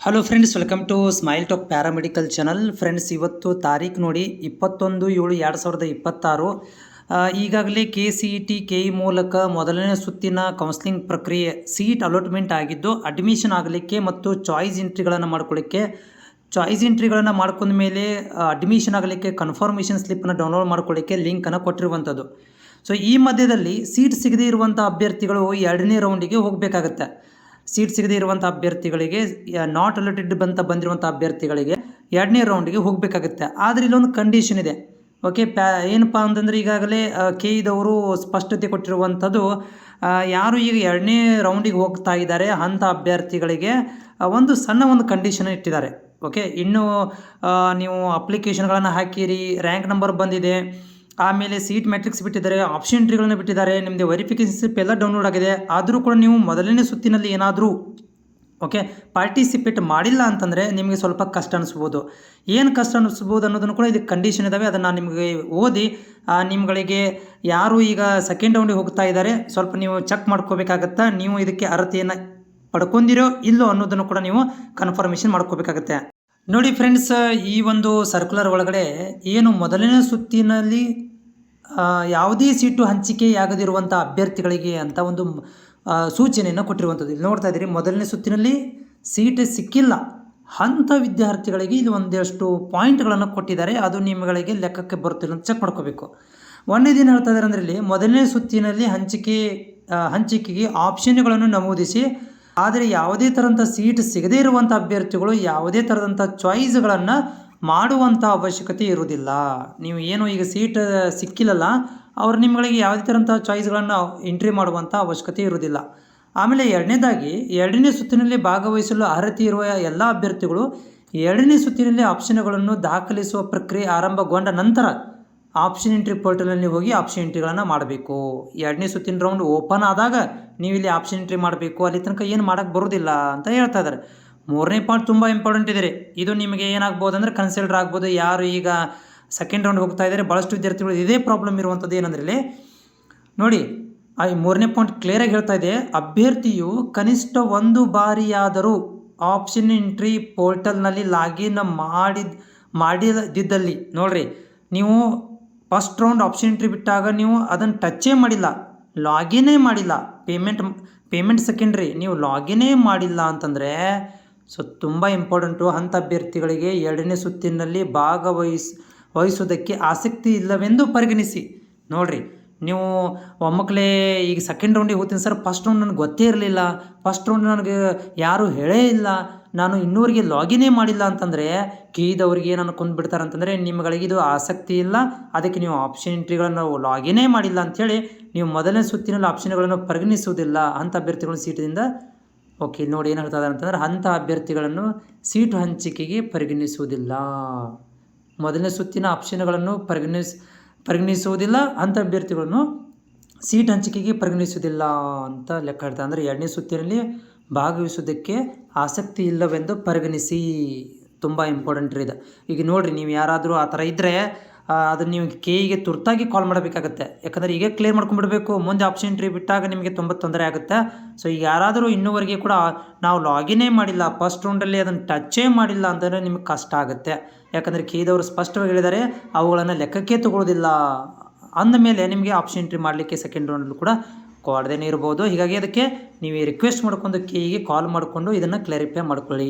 Hello friends, welcome to smile talk paramedical channel. Friends, ಇವತ್ತು ತಾರೀಕು ನೋಡಿ 21/7/2026. ಈಗಾಗಲೇ KCET KE ಮೂಲಕ ಮೊದಲನೇ ಸುತ್ತಿನ ಕೌನ್ಸಿಲಿಂಗ್ ಪ್ರಕ್ರಿಯೆ ಸೀಟ್ ಅಲಾಟ್ಮೆಂಟ್ ಆಗಿದ್ದು, ಅಡ್ಮಿಷನ್ ಆಗಲಿಕ್ಕೆ ಮತ್ತು ಚಾಯ್ಸ್ ಎಂಟ್ರಿಗಳನ್ನು ಮಾಡ್ಕೊಂಡ ಮೇಲೆ ಅಡ್ಮಿಷನ್ ಆಗಲಿಕ್ಕೆ ಕನ್ಫರ್ಮೇಷನ್ ಸ್ಲಿಪ್ಪನ್ನು ಡೌನ್ಲೋಡ್ ಮಾಡ್ಕೊಳ್ಳಿಕ್ಕೆ ಲಿಂಕನ್ನು ಕೊಟ್ಟಿರುವಂಥದ್ದು. ಸೊ ಈ ಮಧ್ಯದಲ್ಲಿ ಸೀಟ್ ಸಿಗದೇ ಇರುವಂಥ ಅಭ್ಯರ್ಥಿಗಳು ಎರಡನೇ ರೌಂಡಿಗೆ ಹೋಗಬೇಕಾಗತ್ತೆ. ಸೀಟ್ ಸಿಗದೇ ಇರುವಂಥ ಅಭ್ಯರ್ಥಿಗಳಿಗೆ, ನಾಟ್ ಅಲಾಟೆಡ್ ಬಂದಿರುವಂಥ ಅಭ್ಯರ್ಥಿಗಳಿಗೆ ಎರಡನೇ ರೌಂಡಿಗೆ ಹೋಗಬೇಕಾಗುತ್ತೆ. ಆದರೆ ಇಲ್ಲೊಂದು ಕಂಡೀಷನ್ ಇದೆ. ಓಕೆ, ಏನಪ್ಪ ಅಂತಂದರೆ ಈಗಾಗಲೇ KE ಸ್ಪಷ್ಟತೆ ಕೊಟ್ಟಿರುವಂಥದ್ದು, ಯಾರು ಈಗ ಎರಡನೇ ರೌಂಡಿಗೆ ಹೋಗ್ತಾ ಇದ್ದಾರೆ ಅಂಥ ಅಭ್ಯರ್ಥಿಗಳಿಗೆ ಒಂದು ಕಂಡೀಷನ್ ಇಟ್ಟಿದ್ದಾರೆ. ಓಕೆ, ಇನ್ನೂ ನೀವು ಅಪ್ಲಿಕೇಶನ್ಗಳನ್ನು ಹಾಕಿರಿ, ರ್ಯಾಂಕ್ ನಂಬರ್ ಬಂದಿದೆ, ಆಮೇಲೆ ಸೀಟ್ ಮ್ಯಾಟ್ರಿಕ್ಸ್ ಬಿಟ್ಟಿದ್ದಾರೆ, ಆಪ್ಷನ್ ಎಂಟ್ರಿಗಳನ್ನು ಬಿಟ್ಟಿದ್ದಾರೆ, ನಿಮ್ಮದು ವೆರಿಫಿಕೇಷನ್ ಸ್ಲಿಪ್ ಎಲ್ಲ ಡೌನ್ಲೋಡ್ ಆಗಿದೆ. ಆದರೂ ಕೂಡ ನೀವು ಮೊದಲನೇ ಸುತ್ತಿನಲ್ಲಿ ಏನಾದರೂ ಪಾರ್ಟಿಸಿಪೇಟ್ ಮಾಡಿಲ್ಲ ಅಂತಂದರೆ ನಿಮಗೆ ಸ್ವಲ್ಪ ಕಷ್ಟ ಅನಿಸ್ಬೋದು. ಏನು ಕಷ್ಟ ಅನಿಸ್ಬೋದು ಅನ್ನೋದನ್ನು ಕೂಡ ಇದಕ್ಕೆ ಕಂಡೀಷನ್ ಇದ್ದಾವೆ. ಅದನ್ನು ನಾನು ನಿಮಗೆ ಓದಿ ನಿಮ್ಗಳಿಗೆ ಯಾರು ಈಗ ಸೆಕೆಂಡ್ ರೌಂಡಿಗೆ ಹೋಗ್ತಾ ಇದ್ದಾರೆ ಸ್ವಲ್ಪ ನೀವು ಚೆಕ್ ಮಾಡ್ಕೋಬೇಕಾಗತ್ತಾ, ನೀವು ಇದಕ್ಕೆ ಅರ್ಹತೆಯನ್ನು ಪಡ್ಕೊಂಡಿರೋ ಇಲ್ಲೋ ಅನ್ನೋದನ್ನು ಕೂಡ ನೀವು ಕನ್ಫರ್ಮೇಷನ್ ಮಾಡ್ಕೋಬೇಕಾಗತ್ತೆ. ನೋಡಿ ಫ್ರೆಂಡ್ಸ್, ಈ ಒಂದು ಸರ್ಕ್ಯುಲರ್ ಒಳಗಡೆ ಏನು ಮೊದಲನೇ ಸುತ್ತಿನಲ್ಲಿ ಯಾವುದೇ ಸೀಟು ಹಂಚಿಕೆಯಾಗದಿರುವಂಥ ಅಭ್ಯರ್ಥಿಗಳಿಗೆ ಅಂತ ಒಂದು ಸೂಚನೆಯನ್ನು ಕೊಟ್ಟಿರುವಂಥದ್ದು. ಇಲ್ಲಿ ನೋಡ್ತಾ ಇದ್ದೀರಿ, ಮೊದಲನೇ ಸುತ್ತಿನಲ್ಲಿ ಸೀಟ್ ಸಿಕ್ಕಿಲ್ಲ ಅಂಥ ವಿದ್ಯಾರ್ಥಿಗಳಿಗೆ ಇದು ಒಂದಷ್ಟು ಪಾಯಿಂಟ್ಗಳನ್ನು ಕೊಟ್ಟಿದ್ದಾರೆ. ಅದು ನಿಮಗೆ ಲೆಕ್ಕಕ್ಕೆ ಬರುತ್ತಿಲ್ಲ ಅಂತ ಚೆಕ್ ಮಾಡ್ಕೋಬೇಕು. ಒಂದೇದೇನು ಹೇಳ್ತಾ ಇದ್ದಾರೆ ಅಂದರೆ, ಇಲ್ಲಿ ಮೊದಲನೇ ಸುತ್ತಿನಲ್ಲಿ ಹಂಚಿಕೆಗೆ ಆಪ್ಷನ್ಗಳನ್ನು ನಮೂದಿಸಿ, ಆದರೆ ಯಾವುದೇ ಥರದಂಥ ಸೀಟ್ ಸಿಗದೇ ಇರುವಂಥ ಅಭ್ಯರ್ಥಿಗಳು ಯಾವುದೇ ಥರದಂಥ ಚಾಯ್ಸ್ಗಳನ್ನು ಮಾಡುವಂಥ ಅವಶ್ಯಕತೆ ಇರುವುದಿಲ್ಲ. ನೀವು ಏನು ಈಗ ಸೀಟ್ ಸಿಕ್ಕಿಲ್ಲಲ್ಲ, ಅವರು ನಿಮಗೆ ಯಾವುದೇ ಥರಂಥ ಚಾಯ್ಸ್ಗಳನ್ನು ಎಂಟ್ರಿ ಮಾಡುವಂಥ ಅವಶ್ಯಕತೆ ಇರುವುದಿಲ್ಲ. ಆಮೇಲೆ ಎರಡನೇದಾಗಿ, ಎರಡನೇ ಸುತ್ತಿನಲ್ಲಿ ಭಾಗವಹಿಸಲು ಅರ್ಹತೆ ಇರುವ ಎಲ್ಲ ಅಭ್ಯರ್ಥಿಗಳು ಎರಡನೇ ಸುತ್ತಿನಲ್ಲಿ ಆಪ್ಷನ್ಗಳನ್ನು ದಾಖಲಿಸುವ ಪ್ರಕ್ರಿಯೆ ಆರಂಭಗೊಂಡ ನಂತರ ಆಪ್ಷನ್ ಎಂಟ್ರಿ ಪೋರ್ಟಲ್ನಲ್ಲಿ ಹೋಗಿ ಆಪ್ಷನ್ ಎಂಟ್ರಿಗಳನ್ನು ಮಾಡಬೇಕು. ಎರಡನೇ ಸುತ್ತಿನ ರೌಂಡ್ ಓಪನ್ ಆದಾಗ ನೀವು ಇಲ್ಲಿ ಆಪ್ಷನ್ ಎಂಟ್ರಿ ಮಾಡಬೇಕು. ಅಲ್ಲಿ ತನಕ ಏನು ಮಾಡೋಕ್ಕೆ ಬರೋದಿಲ್ಲ ಅಂತ ಹೇಳ್ತಾ ಇದ್ದಾರೆ. ಮೂರನೇ ಪಾಯಿಂಟ್ ತುಂಬ ಇಂಪಾರ್ಟೆಂಟ್ ಇದೆ. ಇದು ನಿಮಗೆ ಏನಾಗ್ಬೋದು ಅಂದರೆ ಕನ್ಸಿಡರ್ ಆಗ್ಬೋದು. ಯಾರು ಈಗ ಸೆಕೆಂಡ್ ರೌಂಡ್ ಹೋಗ್ತಾ ಇದ್ದಾರೆ, ಭಾಳಷ್ಟು ವಿದ್ಯಾರ್ಥಿಗಳು ಇದೇ ಪ್ರಾಬ್ಲಮ್ ಇರುವಂಥದ್ದು. ಏನಂದರೆ ಇಲ್ಲಿ ನೋಡಿ, ಈ ಮೂರನೇ ಪಾಯಿಂಟ್ ಕ್ಲಿಯರಾಗಿ ಹೇಳ್ತಾ ಇದೆ, ಅಭ್ಯರ್ಥಿಯು ಕನಿಷ್ಠ ಒಂದು ಬಾರಿಯಾದರೂ ಆಪ್ಷನ್ ಎಂಟ್ರಿ ಪೋರ್ಟಲ್ನಲ್ಲಿ ಲಾಗಿನ್ ಮಾಡಿದ್ದಲ್ಲಿ ನೋಡ್ರಿ, ನೀವು ಫಸ್ಟ್ ರೌಂಡ್ ಆಪ್ಷನ್ ಎಂಟ್ರಿ ಬಿಟ್ಟಾಗ ನೀವು ಅದನ್ನು ಟಚ್ಚೇ ಮಾಡಿಲ್ಲ, ಲಾಗಿನೇ ಮಾಡಿಲ್ಲ, ಪೇಮೆಂಟ್ ಸೆಕೆಂಡ್ರಿ, ನೀವು ಲಾಗಿನೇ ಮಾಡಿಲ್ಲ ಅಂತಂದರೆ ಸೊ ತುಂಬ ಇಂಪಾರ್ಟೆಂಟು. ಅಂಥ ಅಭ್ಯರ್ಥಿಗಳಿಗೆ ಎರಡನೇ ಸುತ್ತಿನಲ್ಲಿ ಭಾಗವಹಿಸೋದಕ್ಕೆ ಆಸಕ್ತಿ ಇಲ್ಲವೆಂದು ಪರಿಗಣಿಸಿ. ನೋಡಿರಿ, ನೀವು ಒಮ್ಮಕ್ಕಲೇ ಈಗ ಸೆಕೆಂಡ್ ರೌಂಡಿಗೆ ಹೋಗ್ತೀನಿ ಸರ್, ಫಸ್ಟ್ ರೌಂಡ್ ನನಗೆ ಗೊತ್ತೇ ಇರಲಿಲ್ಲ, ಫಸ್ಟ್ ರೌಂಡ್ ನನಗೆ ಯಾರೂ ಹೇಳೇ ಇಲ್ಲ, ನಾನು ಇನ್ನೂವರೆಗೆ ಲಾಗಿನೇ ಮಾಡಿಲ್ಲ ಅಂತಂದರೆ KE ಏನು ಅನ್ಕೊಂಡ್ಬಿಡ್ತಾರೆ ಅಂತಂದರೆ ನಿಮ್ಗಳಿಗೆ ಇದು ಆಸಕ್ತಿ ಇಲ್ಲ, ಅದಕ್ಕೆ ನೀವು ಆಪ್ಷನ್ ಎಂಟ್ರಿಗಳನ್ನು ಲಾಗಿನೇ ಮಾಡಿಲ್ಲ ಅಂಥೇಳಿ ನೀವು ಮೊದಲನೇ ಸುತ್ತಿನಲ್ಲಿ ಆಪ್ಷನ್ಗಳನ್ನು ಪರಿಗಣಿಸುವುದಿಲ್ಲ. ಅಂಥ ಅಭ್ಯರ್ಥಿಗಳನ್ನು ಸೀಟಿನಿಂದ ಓಕೆ ನೋಡಿ ಏನು ಹೇಳ್ತಾ ಇದ್ದಾರೆ ಅಂತಂದರೆ, ಅಂಥ ಅಭ್ಯರ್ಥಿಗಳನ್ನು ಸೀಟು ಹಂಚಿಕೆಗೆ ಪರಿಗಣಿಸುವುದಿಲ್ಲ. ಮೊದಲನೇ ಸುತ್ತಿನ ಆಪ್ಷನ್ಗಳನ್ನು ಪರಿಗಣಿಸುವುದಿಲ್ಲ, ಅಂಥ ಅಭ್ಯರ್ಥಿಗಳನ್ನು ಸೀಟ್ ಹಂಚಿಕೆಗೆ ಪರಿಗಣಿಸುವುದಿಲ್ಲ ಅಂತ ಲೆಕ್ಕ ಹೇಳ್ತಾರೆ. ಅಂದರೆ ಎರಡನೇ ಸುತ್ತಿನಲ್ಲಿ ಭಾಗವಹಿಸೋದಕ್ಕೆ ಆಸಕ್ತಿ ಇಲ್ಲವೆಂದು ಪರಿಗಣಿಸಿ. ತುಂಬ ಇಂಪಾರ್ಟೆಂಟ್ ಇದೆ. ಈಗ ನೋಡಿರಿ, ನೀವು ಯಾರಾದರೂ ಆ ಥರ ಇದ್ದರೆ ಅದನ್ನು ನೀವು KEಗೆ ತುರ್ತಾಗಿ ಕಾಲ್ ಮಾಡಬೇಕಾಗತ್ತೆ. ಯಾಕಂದರೆ ಈಗ ಕ್ಲಿಯರ್ ಮಾಡ್ಕೊಂಡ್ಬಿಡಬೇಕು, ಮುಂದೆ ಆಪ್ಷನ್ ಎಂಟ್ರಿ ಬಿಟ್ಟಾಗ ನಿಮಗೆ ತುಂಬ ತೊಂದರೆ ಆಗುತ್ತೆ. ಸೊ ಈಗ ಯಾರಾದರೂ ಇನ್ನೂವರೆಗೆ ಕೂಡ ನಾವು ಲಾಗಿನೇ ಮಾಡಿಲ್ಲ, ಫಸ್ಟ್ ರೌಂಡಲ್ಲಿ ಅದನ್ನು ಟಚ್ಚೇ ಮಾಡಿಲ್ಲ ಅಂತಂದರೆ ನಿಮಗೆ ಕಷ್ಟ ಆಗುತ್ತೆ. ಯಾಕಂದರೆ KEದವರು ಸ್ಪಷ್ಟವಾಗಿ ಹೇಳಿದ್ದಾರೆ, ಅವುಗಳನ್ನು ಲೆಕ್ಕಕ್ಕೆ ತಗೊಳ್ಳೋದಿಲ್ಲ ಅಂದಮೇಲೆ ನಿಮಗೆ ಆಪ್ಷನ್ ಎಂಟ್ರಿ ಮಾಡಲಿಕ್ಕೆ ಸೆಕೆಂಡ್ ರೌಂಡಲ್ಲೂ ಕೂಡ ಕೊಡದೇನೆ ಇರ್ಬೋದು. ಹೀಗಾಗಿ ಅದಕ್ಕೆ ನೀವು ರಿಕ್ವೆಸ್ಟ್ ಮಾಡ್ಕೊಂಡು KEಗೆ ಕಾಲ್ ಮಾಡಿಕೊಂಡು ಇದನ್ನು ಕ್ಲಾರಿಫೈ ಮಾಡ್ಕೊಳ್ಳಿ.